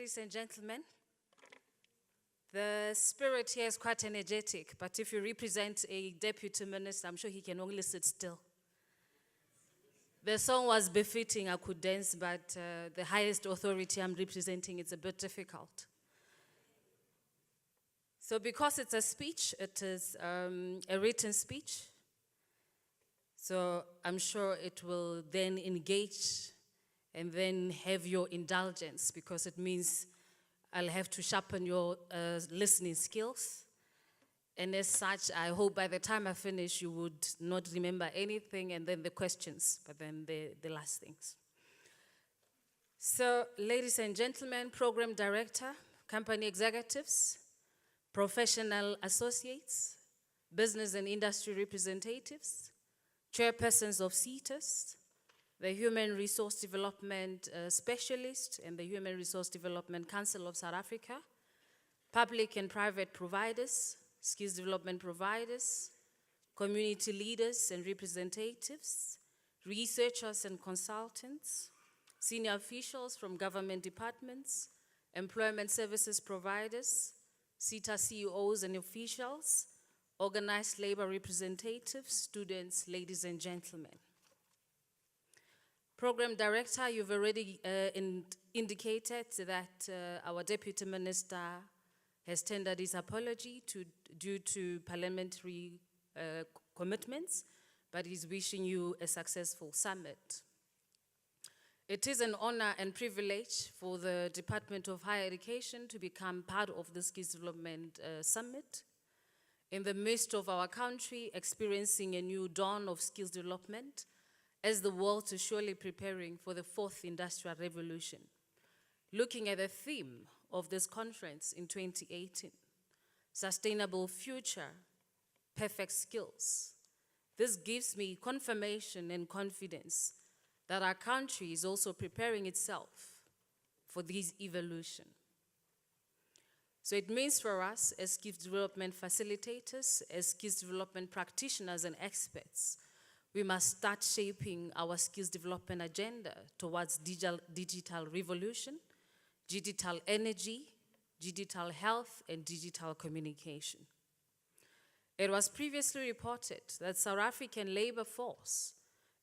Ladies and gentlemen, the spirit here is quite energetic, but if you represent a deputy minister, I'm sure he can only sit still. The song was befitting, I could dance, but the highest authority I'm representing, it's a bit difficult. So because it's a speech, it is a written speech. So I'm sure it will then engage and then have your indulgence, because it means I'll have to sharpen your listening skills. And as such, I hope by the time I finish, you would not remember anything, and then the questions, but then the last things. So, ladies and gentlemen, program director, company executives, professional associates, business and industry representatives, chairpersons of CETAs, the Human Resource Development Specialist and the Human Resource Development Council of South Africa, public and private providers, skills development providers, community leaders and representatives, researchers and consultants, senior officials from government departments, employment services providers, CETA CEOs and officials, organized labor representatives, students, ladies and gentlemen. Program Director, you've already indicated that our Deputy Minister has tendered his apology due to parliamentary commitments, but he's wishing you a successful summit. It is an honor and privilege for the Department of Higher Education to become part of the Skills Development Summit. In the midst of our country experiencing a new dawn of skills development, as the world is surely preparing for the fourth industrial revolution. Looking at the theme of this conference in 2018, Sustainable Future, Perfect Skills, this gives me confirmation and confidence that our country is also preparing itself for this evolution. So it means for us as skills development facilitators, as skills development practitioners and experts, we must start shaping our skills development agenda towards digital revolution, digital energy, digital health, and digital communication. It was previously reported that South African labor force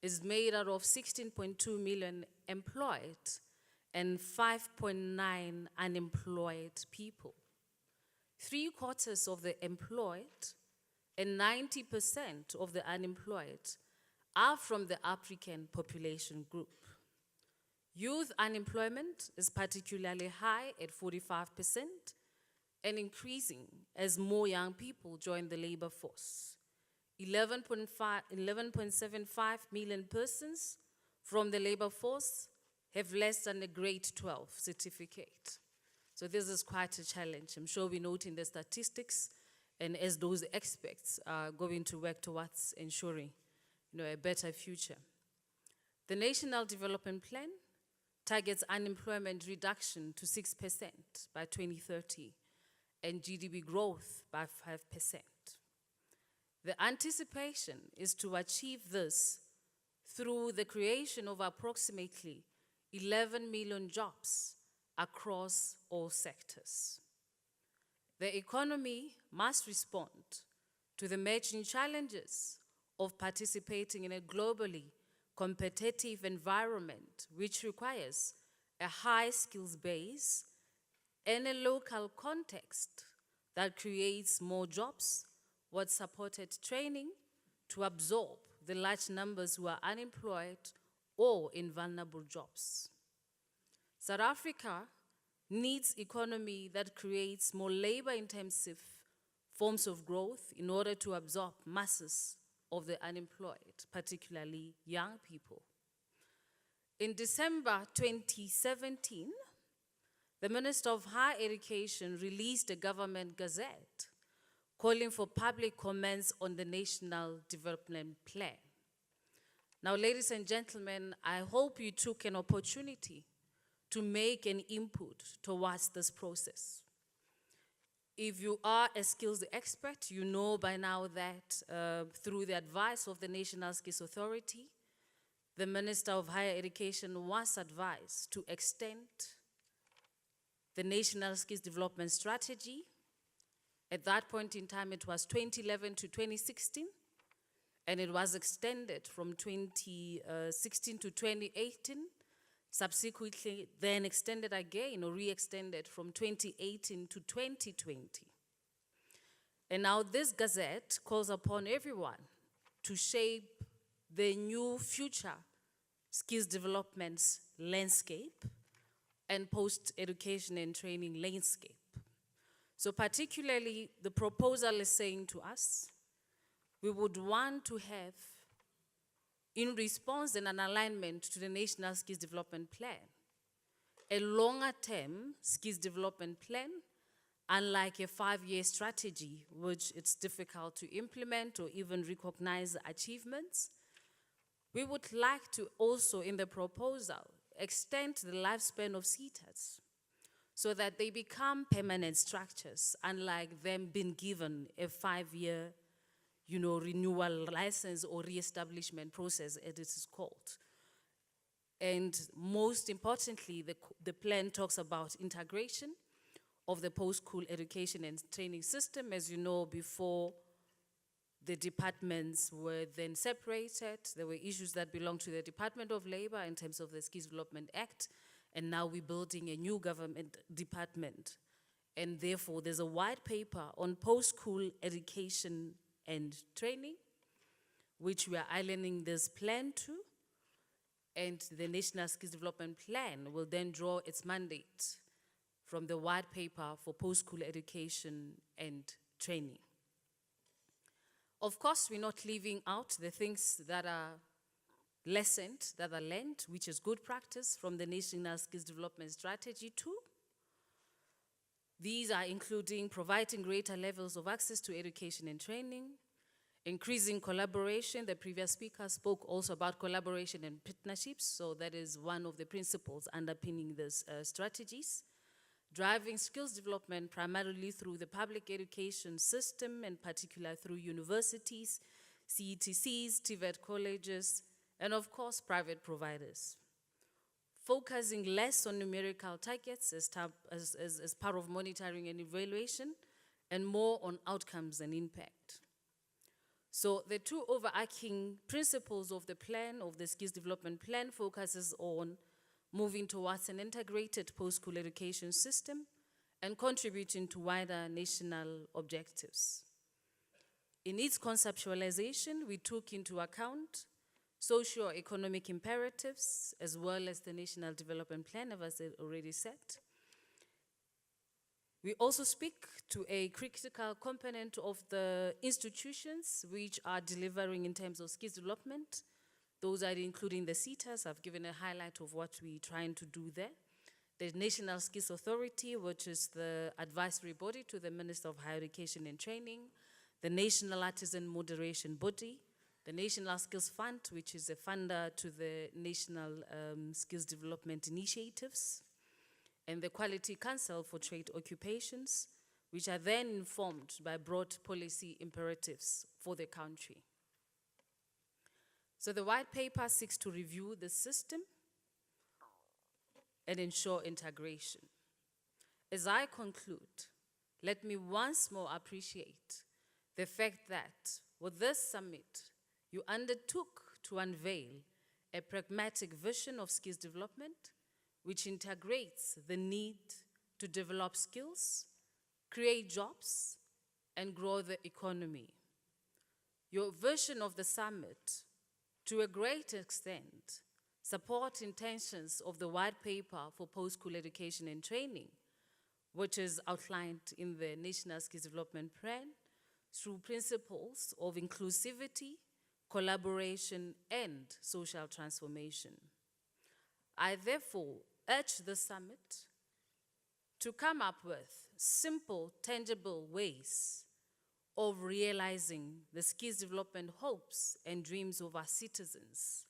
is made out of 16.2 million employed and 5.9 unemployed people. 3/4 of the employed and 90% of the unemployed are from the African population group. Youth unemployment is particularly high at 45% and increasing as more young people join the labor force. 11.75 million persons from the labor force have less than a grade 12 certificate. So this is quite a challenge. I'm sure we're noting the statistics, and as those experts are going to work towards ensuring a better future. The National Development Plan targets unemployment reduction to 6% by 2030 and GDP growth by 5%. The anticipation is to achieve this through the creation of approximately 11 million jobs across all sectors. The economy must respond to the emerging challenges of participating in a globally competitive environment, which requires a high skills base and a local context that creates more jobs with supported training to absorb the large numbers who are unemployed or in vulnerable jobs. South Africa needs economy that creates more labor-intensive forms of growth in order to absorb masses of the unemployed, particularly young people. In December 2017, the Minister of Higher Education released a government gazette calling for public comments on the National Development Plan. Now, ladies and gentlemen, I hope you took an opportunity to make an input towards this process. If you are a skills expert, you know by now that through the advice of the National Skills Authority, the Minister of Higher Education was advised to extend the National Skills Development Strategy. At that point in time, it was 2011 to 2016, and it was extended from 2016 to 2018, subsequently then extended again or re-extended from 2018 to 2020. And now this gazette calls upon everyone to shape the new future skills development landscape and post-education and training landscape. So particularly, the proposal is saying to us, we would want to have, in response and an alignment to the National Skills Development Plan, a longer-term skills development plan, unlike a 5-year strategy, which it's difficult to implement or even recognize achievements. We would like to also, in the proposal, extend the lifespan of CETAs so that they become permanent structures, unlike them being given a 5-year, renewal license or re-establishment process, as it is called. And most importantly, the plan talks about integration of the post-school education and training system. As you know, before the departments were then separated, there were issues that belonged to the Department of Labor in terms of the Skills Development Act, and now we're building a new government department. And therefore, there's a white paper on post-school education and training, which we are aligning this plan to, and the National Skills Development Plan will then draw its mandate from the white paper for post-school education and training. Of course, we're not leaving out the things that are lessened, that are learned, which is good practice from the National Skills Development Strategy too. These are including providing greater levels of access to education and training, increasing collaboration. The previous speaker spoke also about collaboration and partnerships, so that is one of the principles underpinning these strategies. Driving skills development primarily through the public education system, and particularly through universities, CETCs, TVET colleges, and of course, private providers. Focusing less on numerical targets as part of monitoring and evaluation, and more on outcomes and impact. So the two overarching principles of the plan, of the skills development plan, focuses on moving towards an integrated post-school education system and contributing to wider national objectives. In its conceptualization, we took into account socio-economic imperatives as well as the National Development Plan, as I already said. We also speak to a critical component of the institutions which are delivering in terms of skills development. Those are including the CETAs. I've given a highlight of what we're trying to do there. The National Skills Authority, which is the advisory body to the Minister of Higher Education and Training, the National Artisan Moderation Body, the National Skills Fund, which is a funder to the National Skills Development Initiatives, and the Quality Council for Trade Occupations, which are then informed by broad policy imperatives for the country. So the white paper seeks to review the system and ensure integration. As I conclude, let me once more appreciate the fact that with this summit, you undertook to unveil a pragmatic vision of skills development, which integrates the need to develop skills, create jobs, and grow the economy. Your vision of the summit, to a great extent, support intentions of the white paper for post-school education and training, which is outlined in the National Skills Development Plan through principles of inclusivity, collaboration, and social transformation. I therefore urge the summit to come up with simple, tangible ways of realizing the skills development hopes and dreams of our citizens,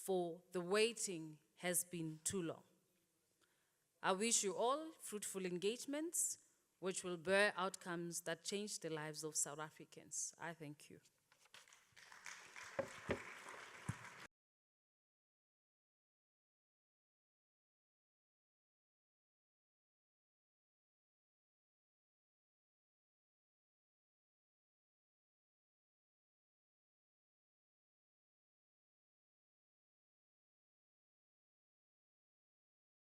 for the waiting has been too long. I wish you all fruitful engagements which will bear outcomes that change the lives of South Africans. I thank you.